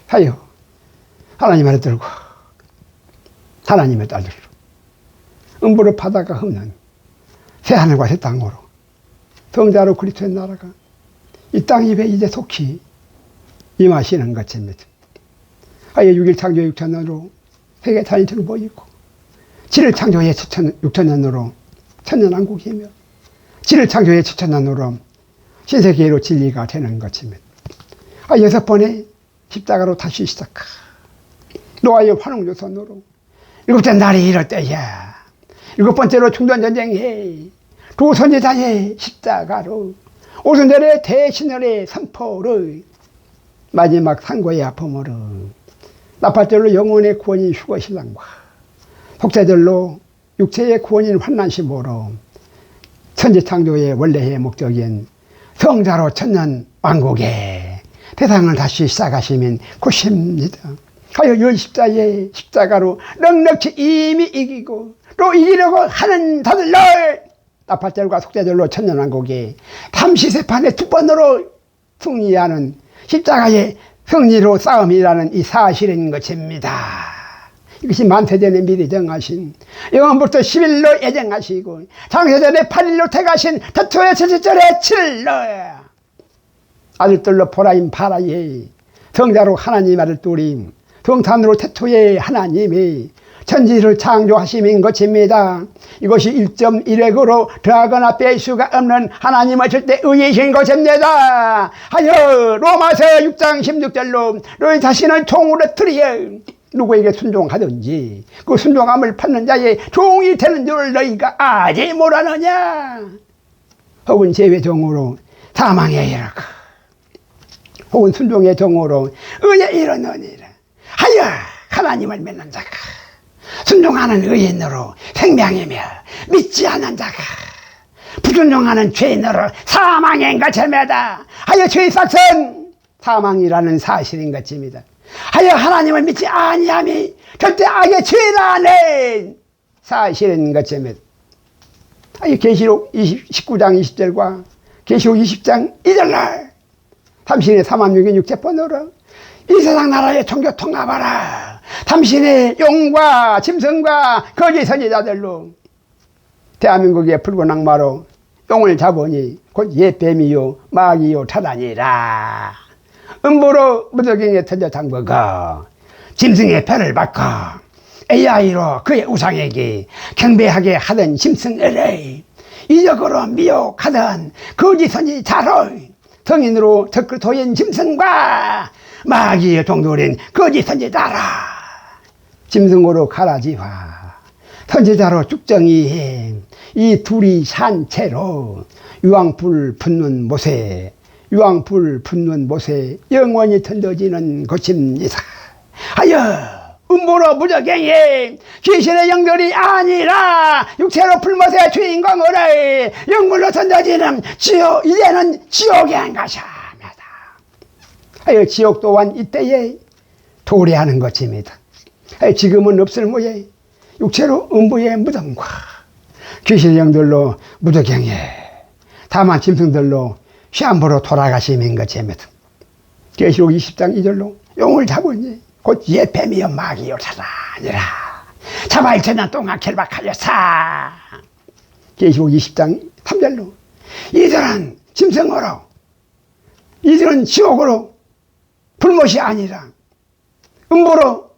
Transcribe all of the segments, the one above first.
하여 하나님을 들고 하나님의 딸들로 음부를 바다가 흠는 새하늘과 새 땅으로 성자로 그리스도의 나라가 이 땅 입에 이제 속히 임하시는 것입니다. 하여 6일 창조의 6천년으로 세계 단위처럼 보이고 7일 창조의 6천년으로 천년왕국이며 7일 창조의 7천년으로 신세계로 진리가 되는 것입니다. 6번의 십자가로 다시 시작하 노아의 환웅조선으로 7째 날이 이럴 때야 7번째로 중전전쟁해 두 선지자의 십자가로 오순절의 대신혈의 선포를 마지막 상고의 아픔으로 나팔절로 영혼의 구원인 휴거신랑과 속죄절로 육체의 구원인 환난심으로 천지창조의 원래의 목적인 성자로 천년 왕국의 대상을 다시 시작하시면 것입니다. 하여 열 십자의 십자가로 넉넉히 이미 이기고 또 이기려고 하는 자들로 나팔절과 속죄절로 천년왕국이 담시세판의 두 번으로 승리하는 십자가의 승리로 싸움이라는 이 사실인 것입니다. 이것이 만세전에 미리 정하신 영원부터 10일로 예정하시고 장세전에 8일로 택하신 태초의 첫째절의 7일로 아들들로 보라임 바라예 성자로 하나님 아들들임 성탄으로 태초의 하나님이 천지를 창조하심인 것입니다. 이것이 1.1획으로 더하거나 뺄 수가 없는 하나님의 절대 의이신 것입니다. 하여 로마서 6장 16절로 너희 자신을 종으로 들여 누구에게 순종하든지 그 순종함을 받는 자의 종이 되는 줄 너희가 아직 모르느냐. 혹은 죄의 종으로 사망에 이르고 혹은 순종의 종으로 의에 이르느니라. 하여 하나님을 믿는 자가 순종하는 의인으로 생명이며 믿지 않는 자가 불순종하는 죄인으로 사망인 것입니다. 하여 죄의 삭은 사망이라는 사실인 것입니다. 하여 하나님을 믿지 아니함이 절대 악의 죄라는 사실인 것입니다. 하여 계시록 19장 20절과 계시록 20장 2절날 당신의 3만육인 육체번호로 이 세상 나라의 종교 통합하라. 당신의 용과 짐승과 거짓 선지자들로 대한민국의 붉은 악마로 용을 잡으니 곧 옛 뱀이요 마귀요 사단이라. 음부로 무더기에 던져 담그고 짐승의 배를 받고 AI로 그의 우상에게 경배하게 하던 짐승을 이적으로 미혹하던 거짓 선지자로 성인으로 적그리스도인 짐승과 마귀의 동돌인 거짓 선지자라. 짐승으로 가라지와 선지자로 쭉정이 이 둘이 산채로 유황불 붙는 못에 유황불 붙는 못에 영원히 던져지는 것입니다. 하여 음모로 무적행이 귀신의 영들이 아니라 육체로 불못의 주인공으로 영물로 던져지는 지옥, 이제는 지옥에 한 것입니다. 하여 지옥 또한 이때에 도래하는 것입니다. 하여 지금은 없을 모에 육체로 음부의 무덤과 귀신의 영들로 무적행에 다만 짐승들로 시한부로 돌아가시는 것입니다. 계시록 20장 2절로 용을 잡으니 곧 옛 뱀이여 마귀여 사단이라. 잡아 1천년 동안 결박하였사. 계시록 20장 3절로 이들은 짐승으로 이들은 지옥으로 불못이 아니라 음부로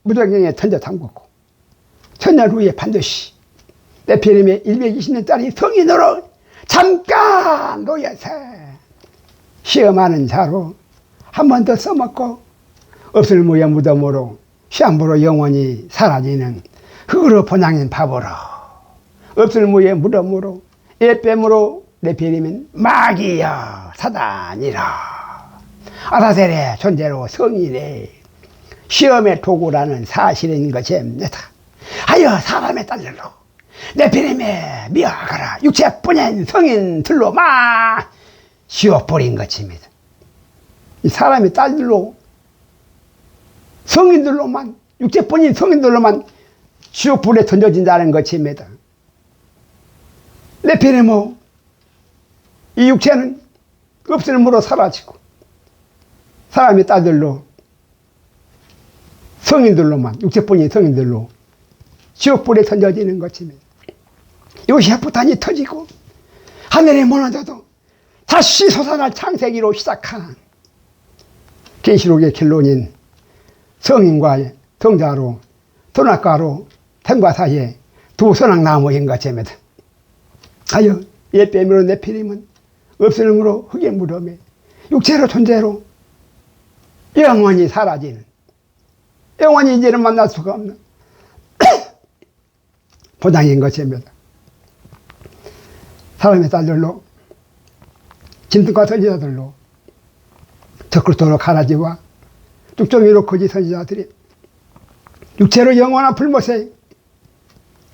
무적행에 던져 담궜고 천년 후에 반드시 네피림의 120년짜리 성인으로 잠깐 놓여서 시험하는 자로 한 번 더 써먹고 없을 무의 무덤으로 시한부로 영원히 사라지는 흙으로 번양인 바보로 없을 무의 무덤으로 옛뱀으로 네피림은 마귀여 사단이라. 아사셀의 존재로 성인의 시험의 도구라는 사실인 것입니다. 하여 사람의 딸들로 네피림에 미워하거라 육체뿐인 성인들로만 지옥불인 것입니다. 이 사람의 딸들로 성인들로만 육체뿐인 성인들로만 지옥불에 던져진다는 것입니다. 네피림은 이 육체는 없을므로 사라지고 사람의 딸들로 성인들로만, 육체뿐인 성인들로 지옥불에 던져지는 것입니다. 이것이 핵폭탄이 터지고 하늘이 무너져도 다시 솟아날 창세기로 시작한 계시록의 결론인 성인과 성자로, 선악과로,天과 사이에 두 선악나무인 것입니다. 하여 옛뱀으로 네피림은 없으므로 흙의 무덤에 육체로 존재로 영원히 사라지는, 영원히 이제는 만날 수가 없는 보장인 것입니다. 사람의 딸들로, 짐승과 선지자들로, 적그리스도로 가라지와 뚝정이로 거짓 선지자들이 육체로 영원한 불못에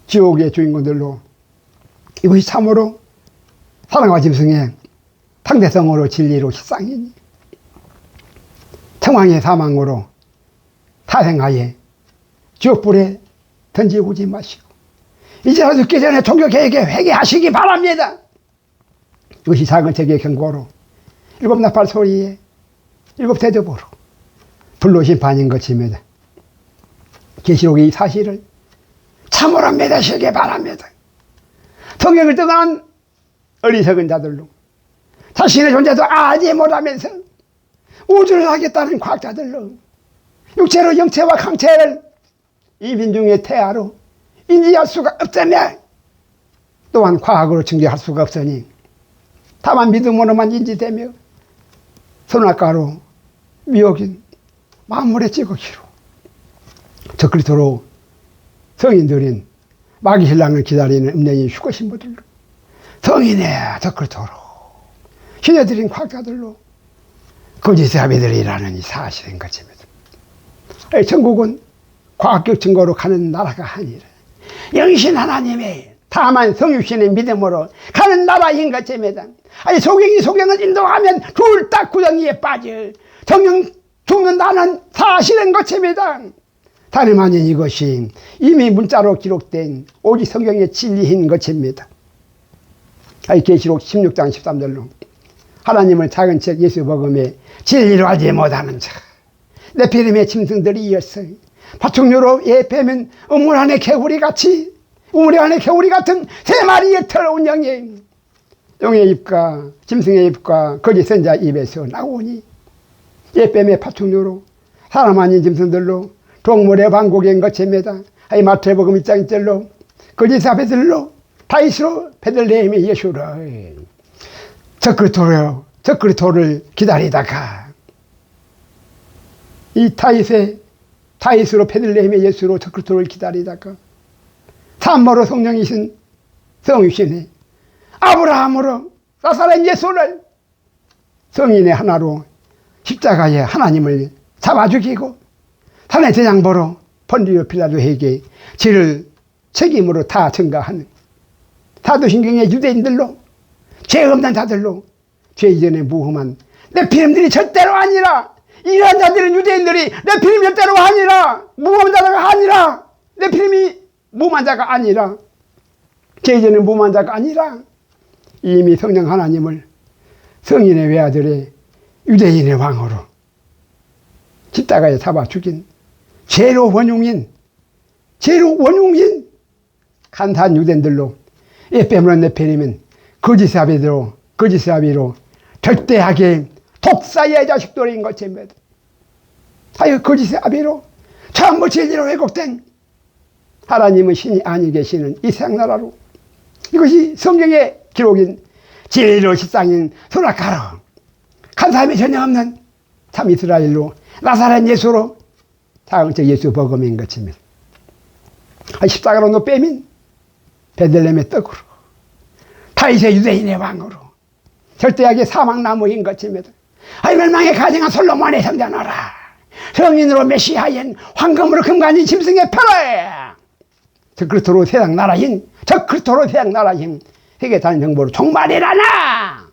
지옥의 주인공들로, 이것이 참으로 사랑과 짐승의 상대성으로 진리로 실상이니 청왕의 사망으로 타생하에 지옥불에 던지고지 마시고 이제라도 죽기 전에 종교개혁에 회개하시기 바랍니다. 이것이 작은 책의 경고로, 일곱 나팔 소리에 일곱 대접으로 불로 심판인 것입니다. 계시록의 이 사실을 참으로 믿으시기 바랍니다. 성경을 떠난 어리석은 자들로, 자신의 존재도 알지 못하면서 우주를 하겠다는 과학자들로, 육체로 영체와 강체를 이 민중의 태아로 인지할 수가 없으며 또한 과학으로 증명할 수가 없으니 다만 믿음으로만 인지되며 선악과로 미혹인 만물의 찌꺼기로 적그리스도로 성인들인 마귀신랑을 기다리는 음녀인 휴거 신부들로, 성인의 적그리스도로 신여들인 과학자들로 거짓의 아비들이라는 이 사실인 것입니다. 천국은 과학적 증거로 가는 나라가 아니라 영신 하나님의 다만 성육신의 믿음으로 가는 나라인 것입니다. 아니 소경을 인도하면 둘 다 구덩이에 빠져 정령 죽는다는 사실인 것입니다. 다름 아닌 이것이 이미 문자로 기록된 오직 성경의 진리인 것입니다. 계시록 16장 13절로 하나님을 작은 책 예수 복음에 진리로 알지 못하는 자 네피림의 짐승들이 이었어요. 파충류로 예배면 우물 안에 개구리 같은 세 마리의 더러운 영의 입과 짐승의 입과 거짓 선자 입에서 나오니 예뱀의 파충류로 사람 아닌 짐승들로 동물의 반곡인 것입니다. 마태복음 1장 1절로 거짓 아비들로 다윗으로 베들레헴의 예수를 적그리스도를 기다리다가 이 다윗으로 베들레헴의 예수로 적그리스도를 기다리다가 참으로 성령이신 성육신의 아브라함으로 나사렛 예수를 성인의 하나로 십자가에 하나님을 잡아 죽이고 산의 제장보로 본디오 빌라도에게 죄를 책임으로 다 증가하는 사도신경의 유대인들로 죄 없는 자들로 죄 이전에 무험한 네피림들이 절대로 아니라, 이러한 자들은 유대인들이 네피림 절대로 아니라, 무험한 자가 아니라, 네피림이 무험한 자가 아니라, 죄 이전에 무험한 자가 아니라 이미 성령 하나님을 성인의 외아들의 유대인의 왕으로 십자가에 잡아 죽인 죄로 원흉인 간사한 유대인들로 예배물은 네피림은 거짓의 아비로 절대하게 독사의 자식들인 것입니다. 하여 거짓의 아비로 전부 진리로 왜곡된 하나님은 신이 아니 계시는 이 세상나라로, 이것이 성경의 기록인 진리로 실상인 선악과로 간사함이 전혀 없는 참 이스라엘로 나사렛 예수로 자응적 예수 복음인 것입니다. 십자가로 너 빼민 베들레헴의 떡으로 다윗의 유대인의 왕으로 절대하게 사망나무인 것입니다. 멸망의 가정한 솔로몬의 성전하라. 성인으로 메시아인 황금으로 금관인 짐승의 표로에 적그리스도로 세상 나라인 회개하는 정보로 종말이라나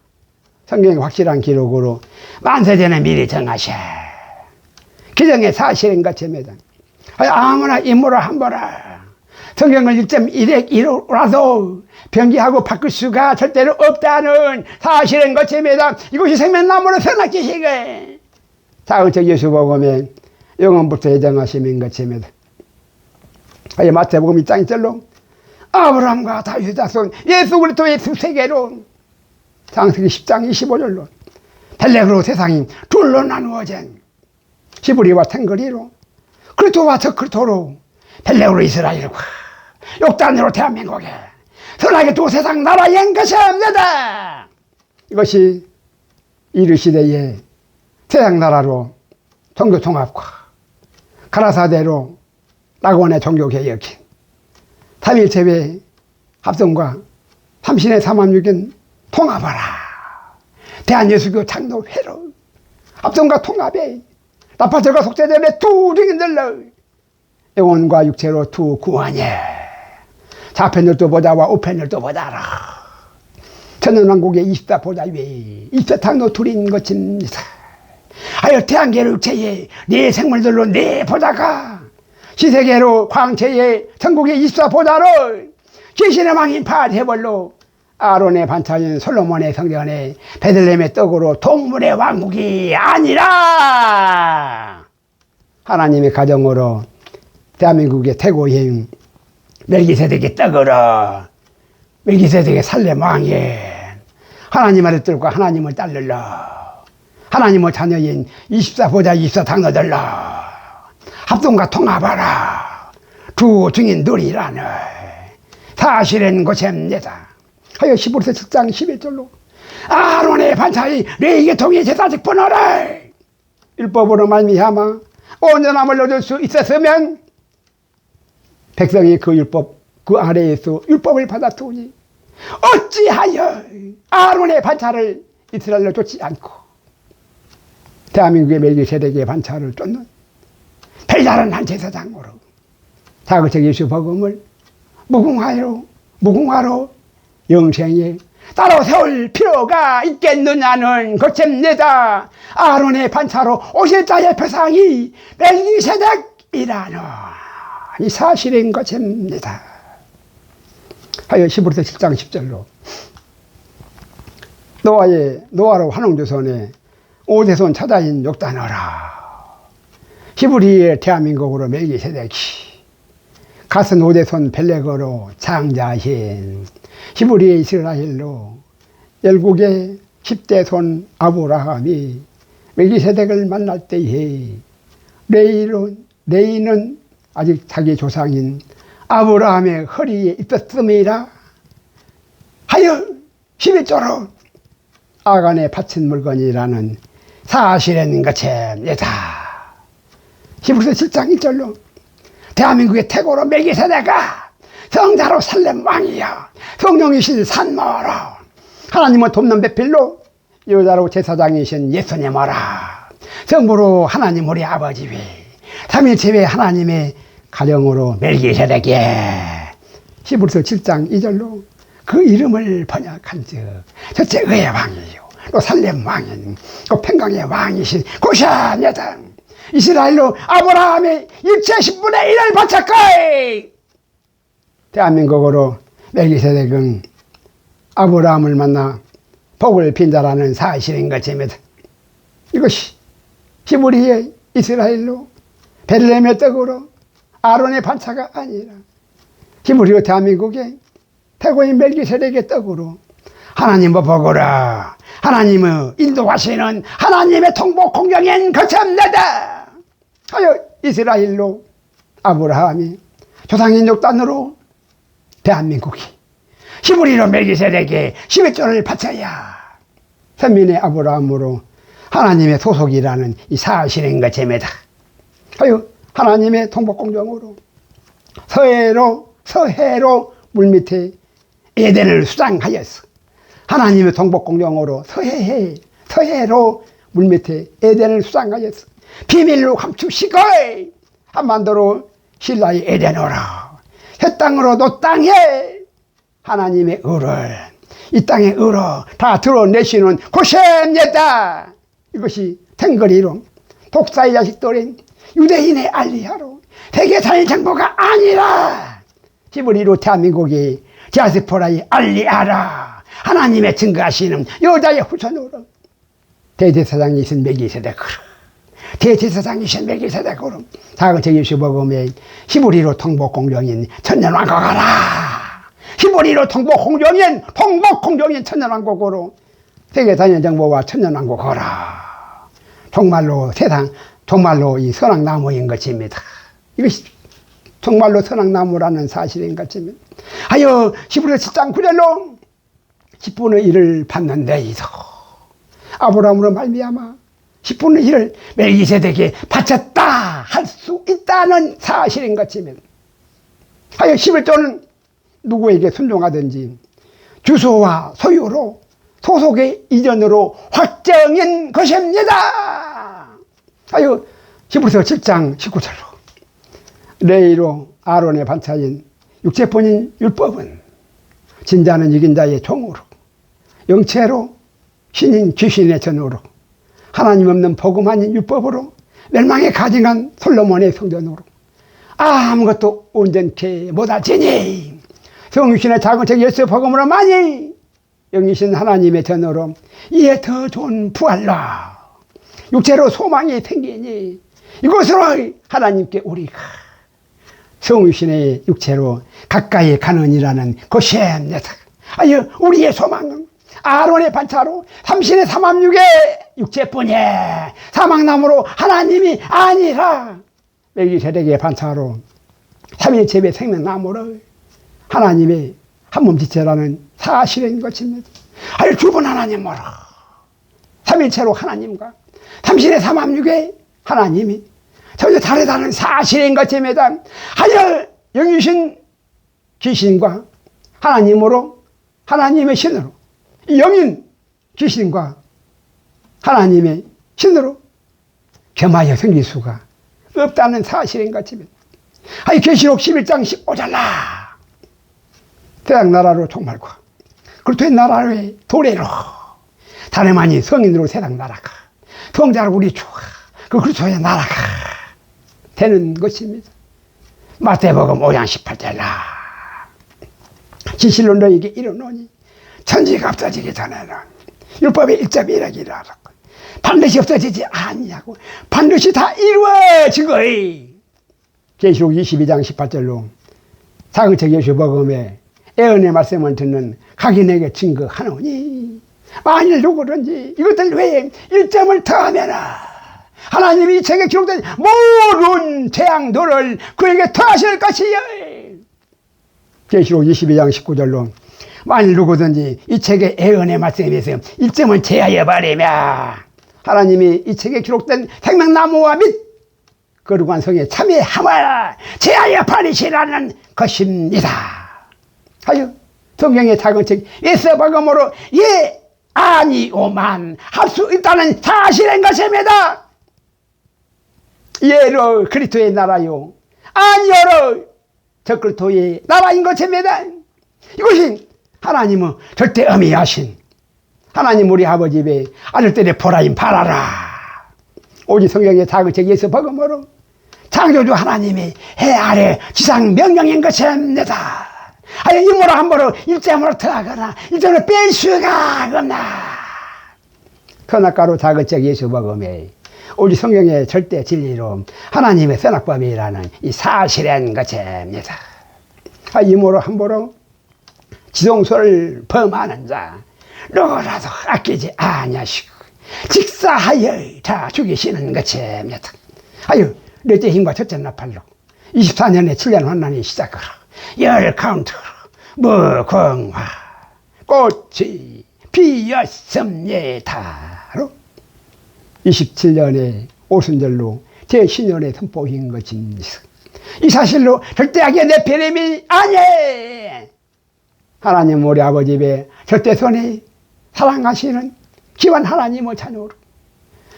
성경의 확실한 기록으로 만세전에 미리 정하셔 기정의 사실인 것입니다. 아무나 임무로 함보라. 성경을 1.1라도 변기하고 바꿀 수가 절대로 없다는 사실인 것입니다. 이것이 생명나무로 선악지식을 자응적 예수복음에 영원부터 예정하심인 것입니다. 아예 마태복음 2장 1절로 아브라함과 다윗의 자손 예수 그리스도의 수세계로 창세기 10장 25절로 벨렉으로 세상이 둘로 나누어진 히브리와 탱거리로 그리스도와 적그리스도로 벨렉으로 이스라엘과 욕단으로 대한민국에 선하게 두 세상 나라인 것입니다. 이것이 이르시되에 세상 나라로 종교 통합과 가라사대로 낙원의 종교 개혁인 삼일체외 합성과 삼신의 삼합육인 통합하라. 대한예수교 장로회로 합성과 통합에 나팔절과 속죄절의 두 증인들로 영혼과 육체로 두 구원예 좌편열도 보다와 우편열도 보다라. 천연왕국의 24보다 위에 24탕로 둘인 것입니다. 하여 태양계로 육체에 네 생물들로 네 보다가 시세계로 광채에 천국의 24보다로 귀신의 왕인 바알헤볼로 아론의 반차인 솔로몬의 성전에 베들레헴의 떡으로 동물의 왕국이 아니라 하나님의 가정으로 대한민국의 태고인 멜기세덱의 떡으로 멜기세덱의 살렘 왕인 하나님의 뜻과 하나님을 따르러 하나님의 자녀인 24보다 24당너들로 합동과 통합하라. 두 증인들이라는 사실은 것입니다. 하여 15세 7장 11절로 아론의 반차의 레위계통의 제사직 번호를 율법으로 말미암아 온전함을 얻을 수 있었으면 백성이 그 율법 그 아래에서 율법을 받았으니 어찌하여 아론의 반차를 이스라엘로 쫓지 않고 대한민국의 멜기세덱의 반차를 쫓는 별다른 한 제사장으로 자그책 예수 복음을 무궁화로 영생에 따로 세울 필요가 있겠느냐는 것입니다. 아론의 반차로 오실 자의 표상이 멜기세덱이라는 이 사실인 것입니다. 하여 15세 7장 10절로 노아로 환웅조선에 오대손 차자인 욕단어라. 히브리의 대한민국으로 멜기세덱이 갓은 오대손 벨렉으로 장자신 히브리의 이스라엘로 열국의 10대손 아브라함이 멜기세덱을 만날 때에 레이는 아직 자기 조상인 아브라함의 허리에 있었음이라 하여 11조로 아간에 바친 물건이라는 사실인 것입니다. 히브리서 7장 1절로 대한민국의 태고로 멜기세덱가 성자로 살렘 왕이여 성령이신 산모로 하나님을 돕는 배필로 여자로 제사장이신 예수님어라 성부로 하나님 우리 아버지 위 삼일체외 하나님의 가정으로 멜기세덱에 히브리서 7장 2절로 그 이름을 번역한즉 첫째 의의 왕이요 또 살렘 왕인 또 평강의 왕이신 고샤냐다 이스라엘로 아브라함의 일체 10분의 1을 바쳤고 대한민국으로 멜기세덱은 아브라함을 만나 복을 빈다라는 사실인 것입니다. 이것이 히브리의 이스라엘로 베들레헴의 떡으로 아론의 반차가 아니라 히브리로 대한민국의 태고인 멜기세덱의 떡으로 하나님의 복으로 하나님의 인도하시는 하나님의 통복 공경인 것입니다. 하여 이스라엘로 아브라함이 조상인 욕단으로 대한민국이 히브리로 멜기세덱에 11조를 바쳐야 선민의 아브라함으로 하나님의 소속이라는 이 사실인 것입니다. 하여 하나님의 통복공정으로 서해로 물밑에 에덴을 수장하였어. 하나님의 통복공정으로 서해로 물밑에 에덴을 수장하였어. 비밀로 감추시고 한반도로 신라의 에덴으로 새 땅으로 노 땅에 하나님의 의를 이 땅의 의로 다 드러내시는 곳입니다. 이것이 탱거리로 독사의 자식들인 유대인의 알리하로 세계사의 정보가 아니라 히브리로 대한민국이 디아스포라의 알리하라 하나님의 증거하시는 여자의 후손으로 대제사장이신 멜기세덱으로 대제사장이신 멜기세덱으로 다그저 예수 복음에 히브리로 통복공정인 천년왕국 하라. 히브리로 통복공정인 천년왕국으로 세계 단연정보와 천년왕국 하라. 정말로 세상 정말로 이 선악나무인 것입니다. 이것이 정말로 선악나무라는 사실인 것입니다. 하여 히브리서 10장 9절로 10분의 1을 받는데 이서 아브라함으로 말미암아 10분의 1을 멜기세덱에게 바쳤다 할 수 있다는 사실인 것입니다. 하여 11조는 누구에게 순종하든지 주소와 소유로 소속의 이전으로 확정인 것입니다. 하여 히브리서 7장 19절로 레위로 아론의 반차인 육체뿐인 율법은 진자는 이긴 자의 종으로 영체로 신인 귀신의 전으로 하나님 없는 복음 아닌 율법으로 멸망에 가증한 솔로몬의 성전으로 아무것도 온전케 못할지니 성육신의 작은 책 예수 복음으로 많이 영이신 하나님의 전으로 이에 더 좋은 부활로 육체로 소망이 생기니 이곳으로 하나님께 우리가 성육신의 육체로 가까이 가느니라는 것입니다. 아유, 우리의 소망은 아론의 반차로 삼신의 삼합육의 육체뿐이에 사망나무로 하나님이 아니라 멜기세덱의 반차로 삼일체의 생명나무를 하나님의 한몸지체라는 사실인 것입니다. 아유, 주분 하나님으로 삼일체로 하나님과 삼신의 삼합육의 하나님이 전혀 다르다는 사실인 것입니다. 하여 영이신 귀신과 하나님으로 하나님의 신으로 영인 귀신과 하나님의 신으로 겸하여 생길 수가 없다는 사실인 것입니다. 하여 계시록 11장 15절라 세상 나라로 종말과 그리스도의 나라의 도래로 다름아니 성인으로 세상 나라가 성자로 우리 주가 그 그리스도의 나라가 되는 것입니다. 마태복음 5장 18절라 진실로 너에게 이르노니 천지가 없어지기 전에는 율법의 1.1이라고 반드시 없어지지 아니하고 반드시 다 이루어진 거이. 계시록 22장 18절로 사그책 예수복음에 애언의 말씀을 듣는 각인에게 증거하노니 만일 누구든지 이것들 외에 1점을 더하면 하나님이 이 책에 기록된 모든 재앙들을 그에게 더하실 것이요. 계시록 22장 19절로 만일 누구든지 이 책의 애언의 말씀에 대해서 1점을 제하여 버리면 하나님이 이 책에 기록된 생명나무와 및 거룩한 성에 참여함을 제하여 버리시라는 것입니다. 하여 성경의 작은 책 예서복음으로 예 아니오만 할 수 있다는 사실인 것입니다. 예로 그리스도의 나라요 아니오로 저 그리스도의 나라인 것입니다. 이것이 하나님은 절대 엄히하신 하나님 우리 아버지 입에 아들 때에 보라임 바라라. 오직 성경의 작은 책 예서복음으로 창조주 하나님이 해 아래 지상 명령인 것입니다. 하여 임으로 함부로 일점으로 들어가거나 일점으로 뺄 수가 없나. 선악과로 작은 책 예수복음에 오직 성경의 절대 진리로 하나님의 선악법이라는 이 사실인 것입니다. 임으로 함부로 지동소를 범하는 자 누구라도 아끼지 아니하시고 직사하여 다 죽이시는 것입니다. 하여 넷째 힘과 첫째 나팔로 24년의 7년 환난이 시작으로 열 카운트로 무궁화 꽃이 피었습니다로 27년의 오순절로 제 신년의 선포인 것입니다. 이 사실로 절대 악의 내페림이 아니 하나님 우리 아버지 입에 절대 손에 사랑하시는 기완 하나님의 자녀로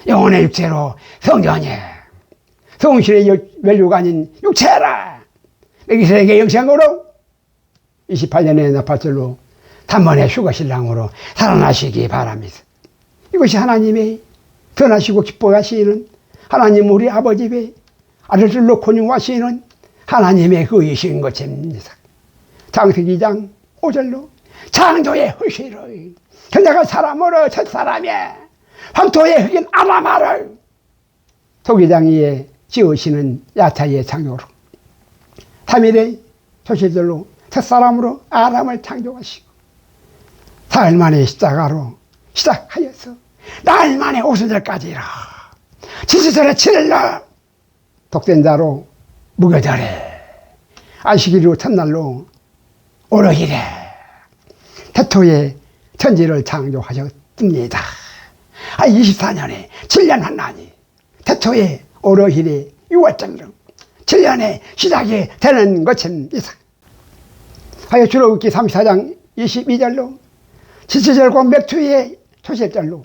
영혼의 육체로 성전이 성신의 멸류관인 육체라 멜기세덱의 영생으로 28년의 나팔절로 단번에 휴거신랑으로 살아나시기 바랍니다. 이것이 하나님의 선하시고 기뻐하시는 하나님 우리 아버지 입에 아들들로 권유하시는 하나님의 의이신 것입니다. 창세기 2장 5절로 창조의 흐시를 천자가 사람으로 첫 사람에 황토의 흑인 아람아를 토기장 위에 지으시는 야타의 창조로 3일의 조실들로 첫사람으로 아람을 창조하시고 사흘 만에 십자가로 시작하여서 나흘 만에 오순절까지라 지지절에 7일날 독생자로 무교절에 안식일로 첫날로 오르기래 태토의 천지를 창조하셨습니다. 24년에 7년 한나니 태초에 오르힐이 6월절로 7년의 시작이 되는 것입니다. 하여 출애굽기 34장 22절로 지지절과 맥추의 초실절로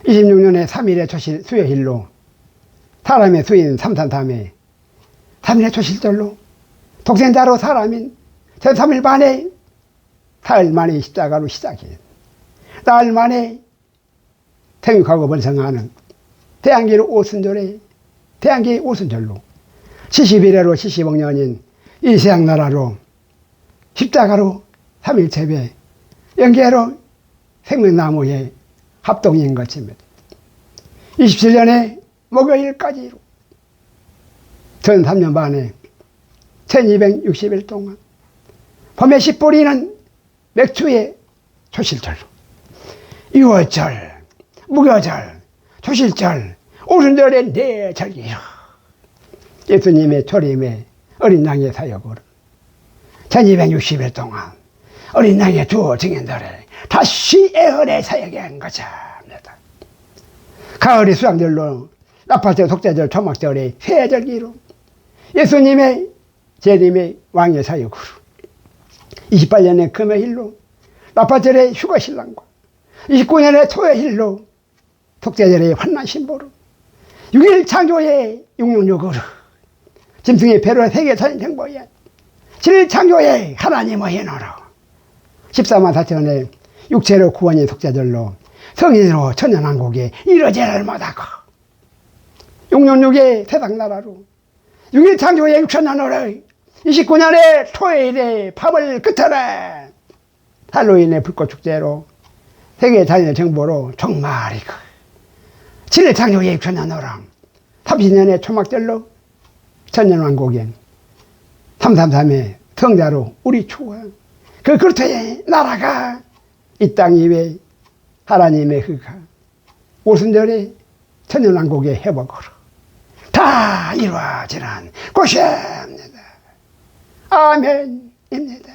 26년에 3일의 초실 수요일로 사람의 수인 삼산삼에 3일의 초실절로 독생자로 사람인 제3일 만에 사흘 만에 십자가로 시작해 나흘 만에 생육하고 번성하는 대한계로 오순절에 대한계의 오순절로 71회로 70억년인 이 세상나라로 십자가로 3일체배 연계로 생명나무의 합동인 것입니다. 27년에 목요일까지로 전 3년 반에 1260일 동안 봄에 씨 뿌리는 맥추의 초실절로 6월절, 무교절, 초실절, 오순절의 네 절기로 예수님의 초림의 어린 양의 사역으로 1260일 동안 어린 양의 두 증인들을 다시 애헌의 사역에 한 것입니다. 가을의 수양절로 나팔절, 속죄절, 초막절의 세 절기로 예수님의 재림의 왕의 사역으로 28년의 금요일로 나팔절의 휴거신랑과 29년의 토요일로 속죄절의 환난신보로 6일 창조의 666으로 짐승의 배로 세계선 정보에 7일 창조의 하나님의 인으로 14만 4천의 육체로 구원의 속죄절로 성인으로 천년왕국에 이르지를 못하고 666의 세상나라로 6일 창조의 6천년으로 29년의 토요일의 밤을 끝으로 할로윈의 불꽃축제로 세계 자연의 정보로 종말이고 7일 창조의 6천년으로 30년의 초막절로 천년왕국엔 333의 성자로 우리 추원 그 그리스도의 나라가 이 땅 위에 하나님의 흑하 오순절의 천년왕국의 회복으로 다 이루어지는 것입니다. 아멘입니다.